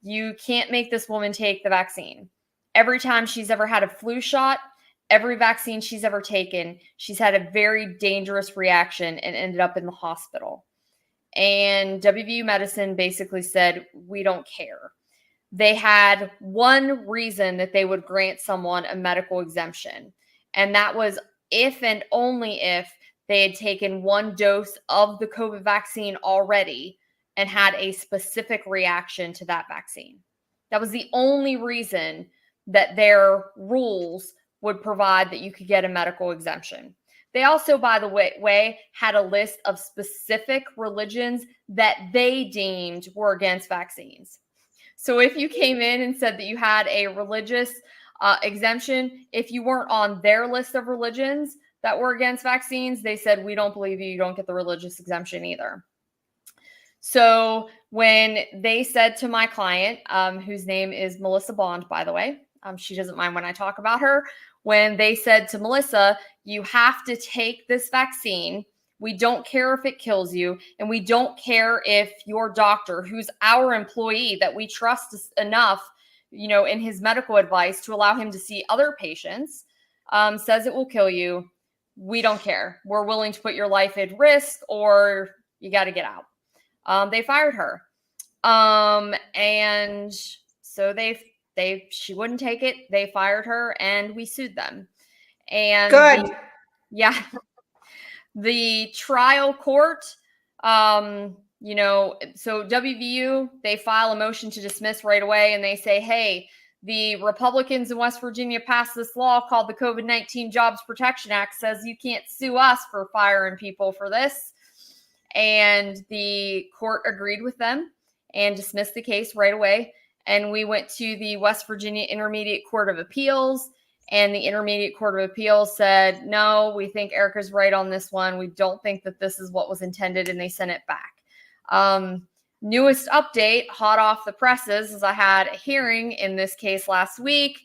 you can't make this woman take the vaccine. Every time she's ever had a flu shot, every vaccine she's ever taken, she's had a very dangerous reaction and ended up in the hospital. And WVU Medicine basically said, we don't care. They had one reason that they would grant someone a medical exemption. And that was if and only if they had taken one dose of the COVID vaccine already and had a specific reaction to that vaccine. That was the only reason that their rules would provide that you could get a medical exemption. They also, by the way, had a list of specific religions that they deemed were against vaccines. So if you came in and said that you had a religious exemption, if you weren't on their list of religions that were against vaccines, they said, we don't believe you, you don't get the religious exemption either. So when they said to my client, whose name is Melissa Bond, by the way, she doesn't mind when I talk about her, when they said to Melissa, you have to take this vaccine. We don't care if it kills you. And we don't care if your doctor, who's our employee that we trust enough, in his medical advice to allow him to see other patients, says it will kill you. We don't care. We're willing to put your life at risk or you got to get out. They fired her. And so she wouldn't take it. They fired her and we sued them. And good. The trial court, so WVU, they file a motion to dismiss right away and they say, hey, the Republicans in West Virginia passed this law called the COVID-19 Jobs Protection Act, says you can't sue us for firing people for this. And the court agreed with them and dismissed the case right away. And we went to the West Virginia Intermediate Court of Appeals, and the Intermediate Court of Appeals said, no, we think Erika's right on this one. We don't think that this is what was intended, and they sent it back. Newest update, hot off the presses, is I had a hearing in this case last week,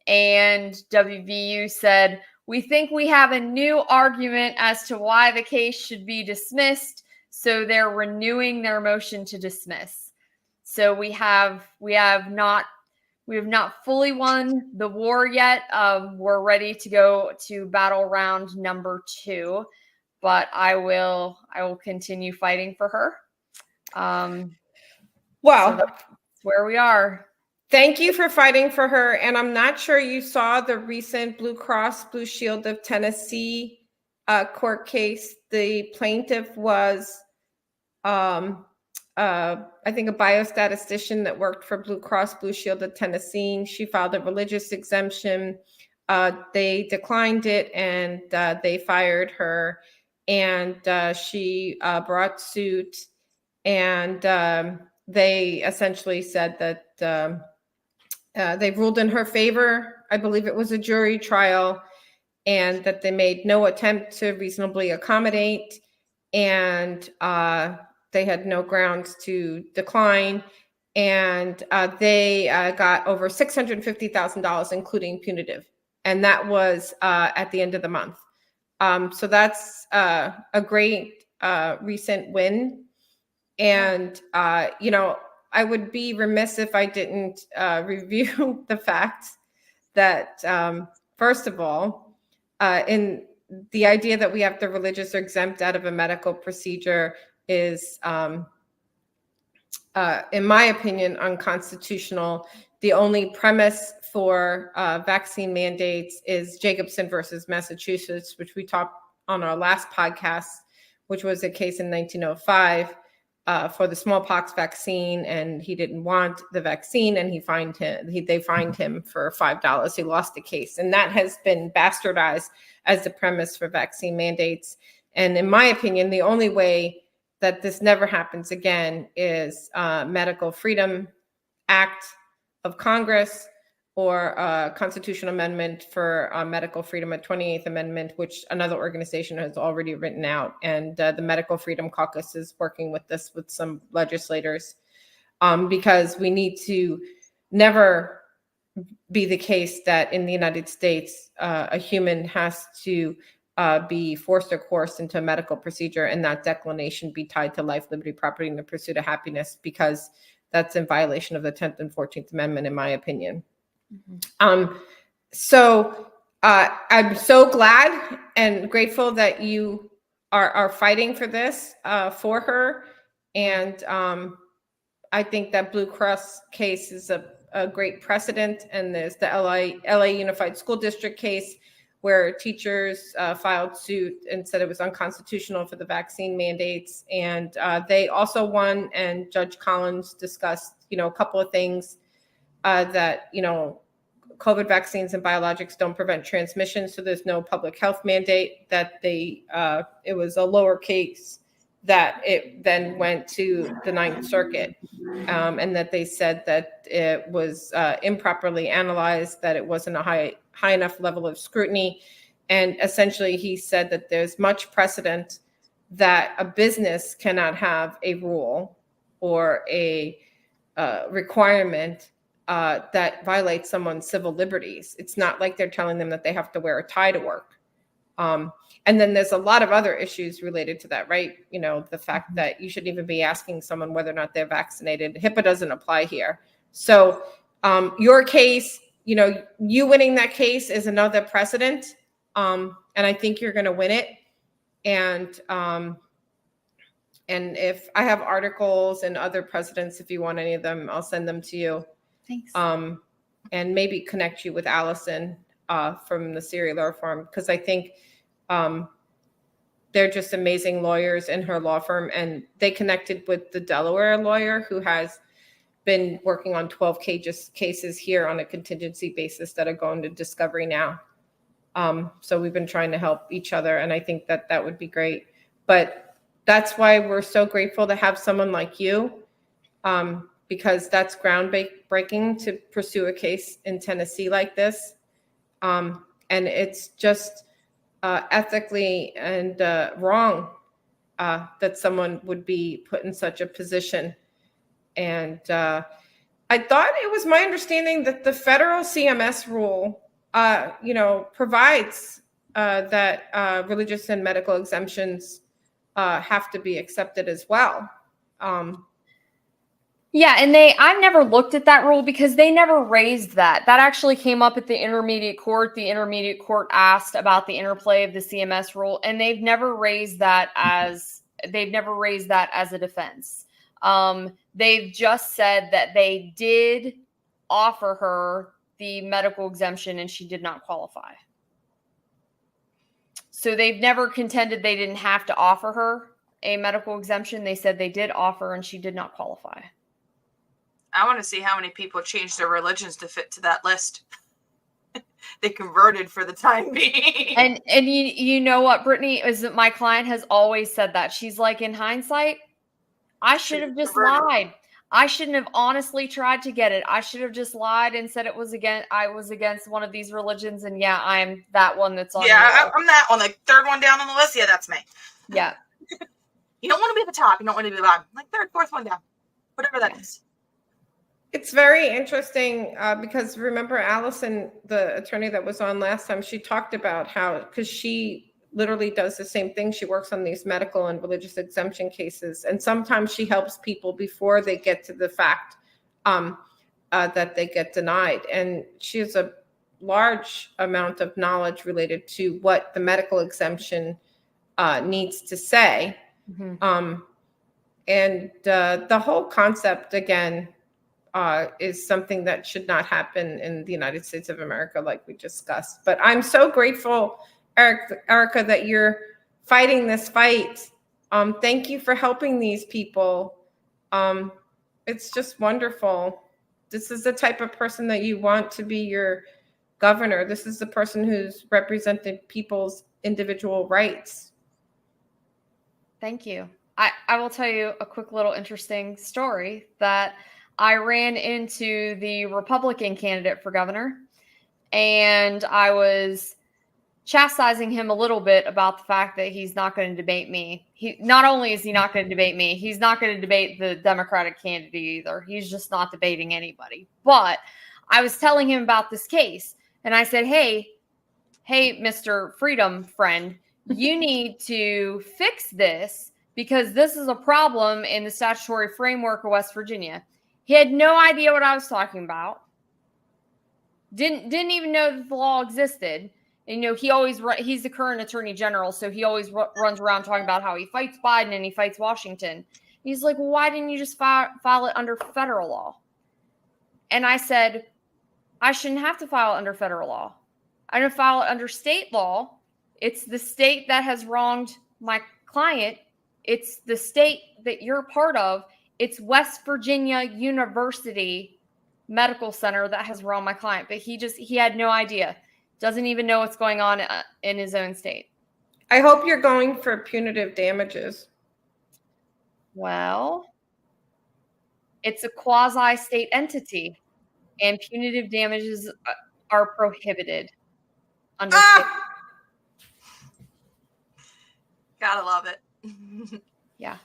and WVU said, we think we have a new argument as to why the case should be dismissed, so they're renewing their motion to dismiss. So we have not fully won the war yet. We're ready to go to battle round number 2, but I will continue fighting for her. So that's where we are. Thank you for fighting for her. And I'm not sure you saw the recent Blue Cross Blue Shield of Tennessee court case. The plaintiff was I think a biostatistician that worked for Blue Cross Blue Shield of Tennessee. She filed a religious exemption. they declined it, and they fired her, and she brought suit, and they essentially said that they ruled in her favor. I believe it was a jury trial, and that they made no attempt to reasonably accommodate, and they had no grounds to decline. And they got over $650,000, including punitive. And that was at the end of the month. So that's a great recent win. And, I would be remiss if I didn't review the fact that, first of all, in the idea that we have the religious exempt out of a medical procedure is, in my opinion, unconstitutional. The only premise for vaccine mandates is Jacobson versus Massachusetts, which we talked on our last podcast, which was a case in 1905 for the smallpox vaccine, and he didn't want the vaccine, and they fined him for $5. He lost the case, and that has been bastardized as the premise for vaccine mandates. And in my opinion, the only way that this never happens again is Medical Freedom Act of Congress, or a constitutional amendment for medical freedom, a 28th Amendment, which another organization has already written out. And the Medical Freedom Caucus is working with this with some legislators, because we need to never be the case that in the United States, a human has to be forced or coerced into a medical procedure, and that declination be tied to life, liberty, property, and the pursuit of happiness, because that's in violation of the 10th and 14th Amendment, in my opinion. Mm-hmm. So I'm so glad and grateful that you are fighting for this for her. And I think that Blue Cross case is a great precedent. And there's the LA Unified School District case, where teachers filed suit and said it was unconstitutional for the vaccine mandates. And they also won, and Judge Collins discussed, a couple of things that, COVID vaccines and biologics don't prevent transmission, so there's no public health mandate. That it was a lower case that it then went to the Ninth Circuit, and that they said that it was improperly analyzed, that it wasn't a high enough level of scrutiny. And essentially he said that there's much precedent that a business cannot have a rule or a requirement that violates someone's civil liberties. It's not like they're telling them that they have to wear a tie to work. And then there's a lot of other issues related to that, right? The fact that you shouldn't even be asking someone whether or not they're vaccinated. HIPAA doesn't apply here. So your case, you winning that case is another precedent. And I think you're going to win it. And if I have articles and other precedents, if you want any of them, I'll send them to you. Thanks. And maybe connect you with Allison from the Serial Law Firm, because I think they're just amazing lawyers in her law firm, and they connected with the Delaware lawyer who has been working on 12 cases here on a contingency basis that are going to discovery now. So we've been trying to help each other, and I think that would be great. But that's why we're so grateful to have someone like you, because that's groundbreaking to pursue a case in Tennessee like this. And it's just ethically and wrong that someone would be put in such a position. And I thought it was my understanding that the federal CMS rule, provides that religious and medical exemptions have to be accepted as well. Yeah, and I've never looked at that rule because they never raised that. That actually came up at the intermediate court. The intermediate court asked about the interplay of the CMS rule, and they've never raised that as a defense. They've just said that they did offer her the medical exemption and she did not qualify. So they've never contended they didn't have to offer her a medical exemption. They said they did offer and she did not qualify. I want to see how many people change their religions to fit to that list. they converted for the time being. And you know what, Brittany, is that my client has always said that. She's like, in hindsight, I should have just lied. I shouldn't have honestly tried to get it. I should have just lied and said I was against one of these religions. And yeah, I'm that one that's on. Yeah, I'm that one. The third one down on the list. Yeah, that's me. Yeah. You don't want to be at the top. You don't want to be at the bottom. Like third, fourth one down. Whatever that is. It's very interesting because remember Allison, the attorney that was on last time, she talked about how, because she literally does the same thing. She works on these medical and religious exemption cases. And sometimes she helps people before they get to the fact that they get denied. And she has a large amount of knowledge related to what the medical exemption needs to say. Mm-hmm. And the whole concept, again, is something that should not happen in the United States of America, like we discussed. But I'm so grateful, Erika, that you're fighting this fight. Thank you for helping these people. It's just wonderful. This is the type of person that you want to be your governor. This is the person who's represented people's individual rights. Thank you. I will tell you a quick little interesting story that I ran into the Republican candidate for governor, and I was chastising him a little bit about the fact that he's not going to debate me. Not only is he not going to debate me, he's not going to debate the Democratic candidate either. He's just not debating anybody. But I was telling him about this case, and I said, hey, Mr. Freedom friend, you need to fix this because this is a problem in the statutory framework of West Virginia. He had no idea what I was talking about. Didn't even know that the law existed. And, he's the current attorney general, so he always runs around talking about how he fights Biden and he fights Washington. He's like, well, why didn't you just file it under federal law? And I said, I shouldn't have to file it under federal law. I'm going to file it under state law. It's the state that has wronged my client. It's the state that you're part of. It's West Virginia University Medical Center that has wronged my client. But he had no idea. Doesn't even know what's going on in his own state. I hope you're going for punitive damages. Well, it's a quasi-state entity, and punitive damages are prohibited under state. Gotta love it. Yeah.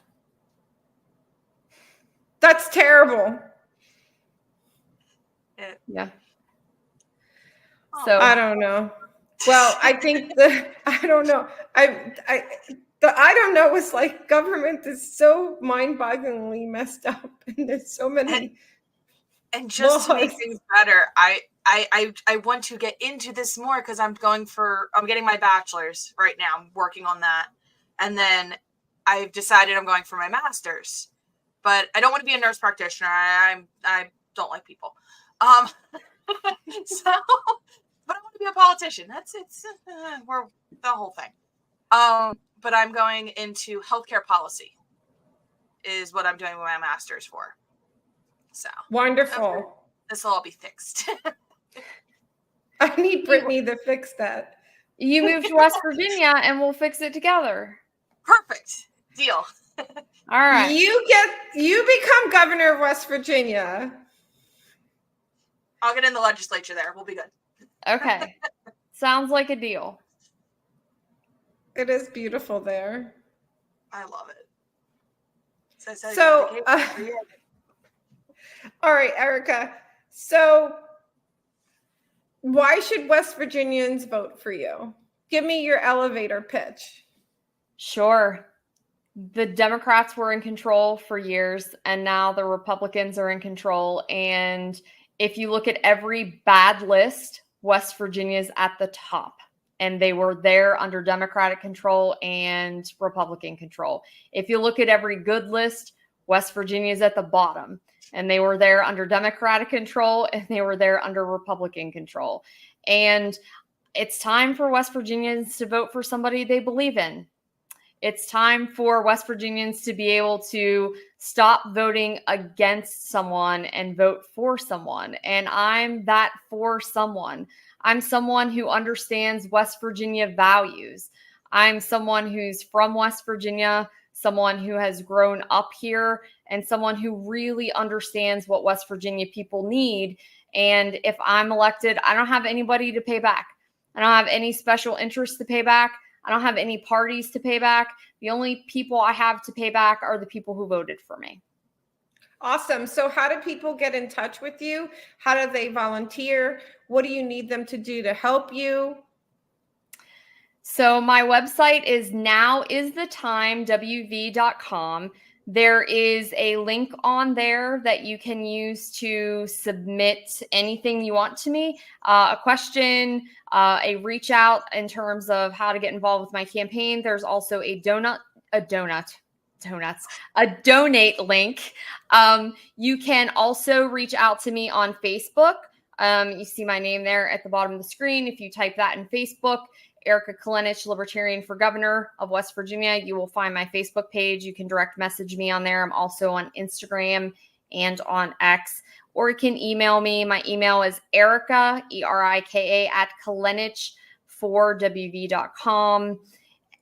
That's terrible. Yeah. So I don't know. Well, I think I don't know. The I don't know is like government is so mind-bogglingly messed up, and there's so many. And just to make things better, I want to get into this more because I'm getting my bachelor's right now. I'm working on that, and then I've decided I'm going for my master's. But I don't want to be a nurse practitioner. I don't like people. So. But I want to be a politician. We're the whole thing. But I'm going into healthcare policy is what I'm doing with my master's for. So wonderful. This will all be fixed. I need Brittany to fix that. You move to West Virginia and we'll fix it together. Perfect. Deal. All right. You become governor of West Virginia. I'll get in the legislature there. We'll be good. Okay. Sounds like a deal. It is beautiful there. I love it. So all right, Erika. So why should West Virginians vote for you? Give me your elevator pitch. Sure. The Democrats were in control for years, and now the Republicans are in control. And if you look at every bad list, West Virginia is at the top, and they were there under Democratic control and Republican control. If you look at every good list, West Virginia is at the bottom, and they were there under Democratic control and they were there under Republican control. And it's time for West Virginians to vote for somebody they believe in. It's time for West Virginians to be able to stop voting against someone and vote for someone. And I'm that for someone. I'm someone who understands West Virginia values. I'm someone who's from West Virginia, someone who has grown up here, and someone who really understands what West Virginia people need. And if I'm elected, I don't have anybody to pay back. I don't have any special interests to pay back. I don't have any parties to pay back. The only people I have to pay back are the people who voted for me. Awesome. So how do people get in touch with you? How do they volunteer? What do you need them to do to help you? So my website is nowisthetimewv.com. There is a link on there that you can use to submit anything you want to me, a question, a reach out in terms of how to get involved with my campaign. There's also a donate link. You can also reach out to me on Facebook. You see my name there at the bottom of the screen. If you type that in Facebook, Erika Kolenich, Libertarian for Governor of West Virginia, you will find my Facebook page. You can direct message me on there. I'm also on Instagram and on X, or you can email me. My email is Erika, ERIKA, @Kolenich4wv.com.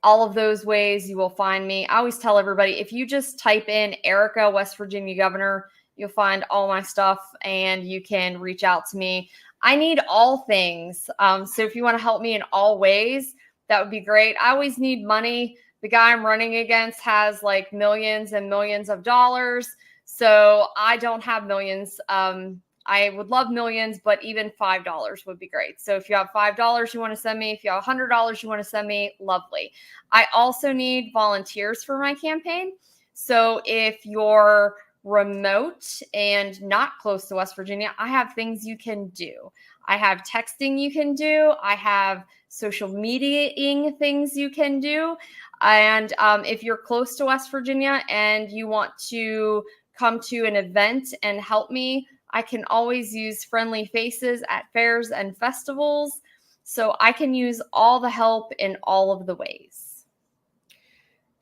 All of those ways you will find me. I always tell everybody, if you just type in Erika, West Virginia Governor, you'll find all my stuff and you can reach out to me. I need all things. So if you want to help me in all ways, that would be great. I always need money. The guy I'm running against has like millions and millions of dollars. So I don't have millions. I would love millions, but even $5 would be great. So if you have $5 you want to send me, if you have $100 you want to send me, lovely. I also need volunteers for my campaign. So if you're remote and not close to West Virginia, I have things you can do. I have texting you can do. I have social media-ing things you can do. And if you're close to West Virginia and you want to come to an event and help me, I can always use friendly faces at fairs and festivals. So I can use all the help in all of the ways.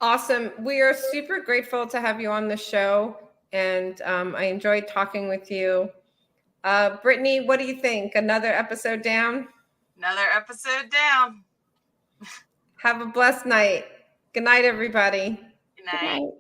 Awesome. We are super grateful to have you on the show. And I enjoyed talking with you. Brittany, what do you think? Another episode down? Another episode down. Have a blessed night. Good night, everybody. Good night. Good night.